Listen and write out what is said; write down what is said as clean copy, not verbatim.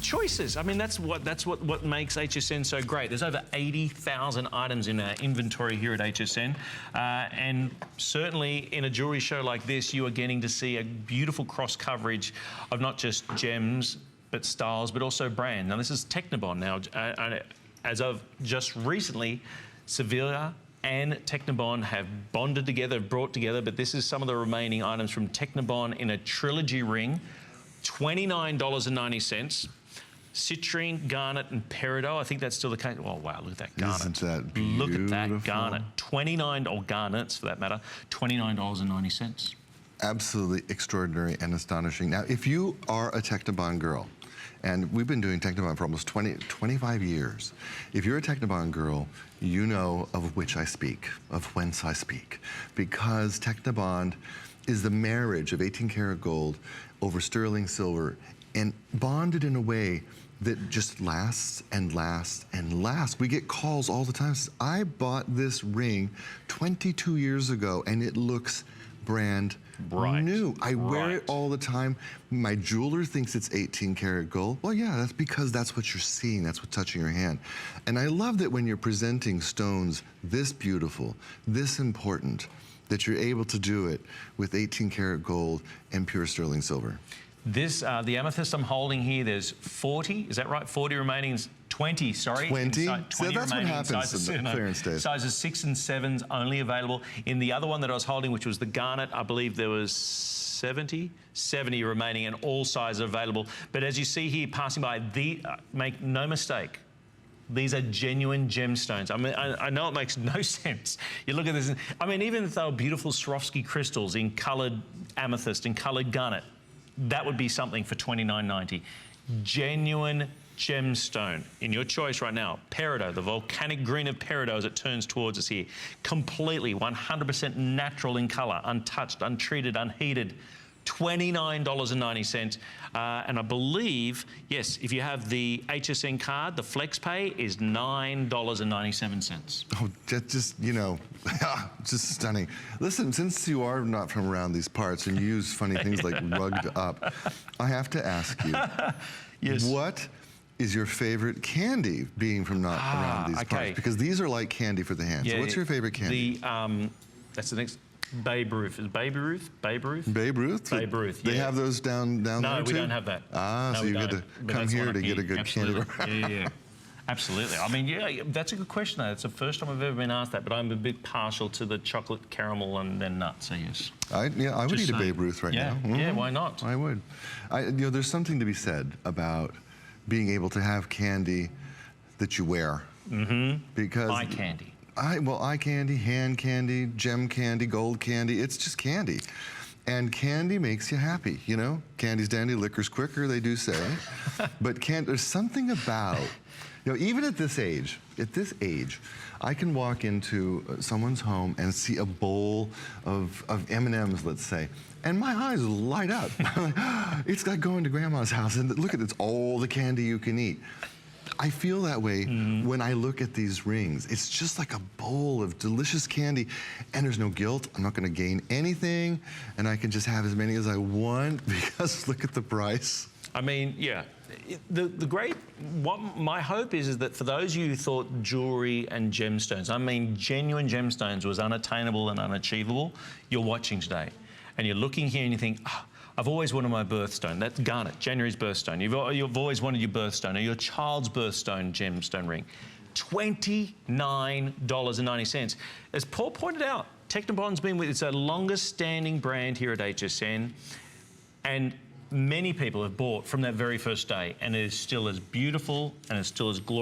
choices. I mean, that's what makes HSN so great. There's over 80,000 items in our inventory here at HSN, and certainly in a jewelry show like this, you are getting to see a beautiful cross coverage of not just gems, but styles, but also brand. Now, this is Technibond. Now, as of just recently, Sevilla and Technibond have bonded together, brought together, but this is some of the remaining items from Technibond in a trilogy ring. $29.90. Citrine, garnet, and peridot. I think that's still the case. Oh, wow, look at that garnet. Isn't that beautiful? Look at that garnet. or garnets for that matter, $29.90. Absolutely extraordinary and astonishing. Now, if you are a Technibond girl, and we've been doing Technibond for almost 25 years. If you're a Technibond girl, you know of which I speak, of whence I speak. Because Technibond is the marriage of 18 karat gold over sterling silver and bonded in a way that just lasts and lasts and lasts. We get calls all the time. I bought this ring 22 years ago and it looks brand new. I wear it all the time. My jeweler thinks it's 18 karat gold. Well, yeah, that's because that's what you're seeing. That's what's touching your hand. And I love that when you're presenting stones this beautiful, this important, that you're able to do it with 18 karat gold and pure sterling silver. This, the amethyst I'm holding here, there's 40, is that right? 40 remaining, 20, sorry. 20? 20 so that's what happens in the clearance days. Sizes 6 and 7s only available. In the other one that I was holding, which was the garnet, I believe there was 70 remaining and all sizes available. But as you see here, passing by, make no mistake, these are genuine gemstones. I mean, I know it makes no sense. You look at this, I mean, even if they were beautiful Swarovski crystals in colored amethyst, in colored garnet, that would be something for $29.90. Genuine gemstone. In your choice right now, peridot, the volcanic green of peridot as it turns towards us here. Completely 100% natural in color, untouched, untreated, unheated. $29.90. And I believe, yes, if you have the HSN card, the Flex Pay is $9.97. Oh, that just, you know, just stunning. Listen, since you are not from around these parts and you use funny things like rugged up, I have to ask you, yes, what is your favorite candy being from not around these parts? Because these are like candy for the hands. Yeah, so what's your favorite candy? That's the next. Babe Ruth. Is Babe Ruth? Babe Ruth? Babe Ruth? Babe Ruth, yeah. They have those down there too? No, we don't have that. Ah, no, so you get to come here to get a good candy. Yeah. Absolutely. I mean, yeah, that's a good question, though. It's the first time I've ever been asked that, but I'm a bit partial to the chocolate, caramel, and then nuts, so yes. I would eat a Babe Ruth right now. Yeah, why not? I would. You know, there's something to be said about being able to have candy that you wear. Because eye candy. Eye candy, hand candy, gem candy, gold candy, it's just candy. And candy makes you happy, you know? Candy's dandy, liquor's quicker, they do say. But there's something about, you know, even at this age, I can walk into someone's home and see a bowl of M&Ms, let's say, and my eyes light up. It's like going to grandma's house and look at it, it's all the candy you can eat. I feel that way when I look at these rings. It's just like a bowl of delicious candy, and there's no guilt. I'm not going to gain anything, and I can just have as many as I want because look at the price. I mean, yeah. My hope is that for those of you who thought jewelry and gemstones, I mean genuine gemstones, was unattainable and unachievable, you're watching today, and you're looking here and you think, oh, I've always wanted my birthstone. That's garnet, January's birthstone. You've always wanted your birthstone or your child's birthstone gemstone ring. $29.90. As Paul pointed out, Technibond's been with, it's the longest standing brand here at HSN, and many people have bought from that very first day, and it is still as beautiful and it's still as glorious.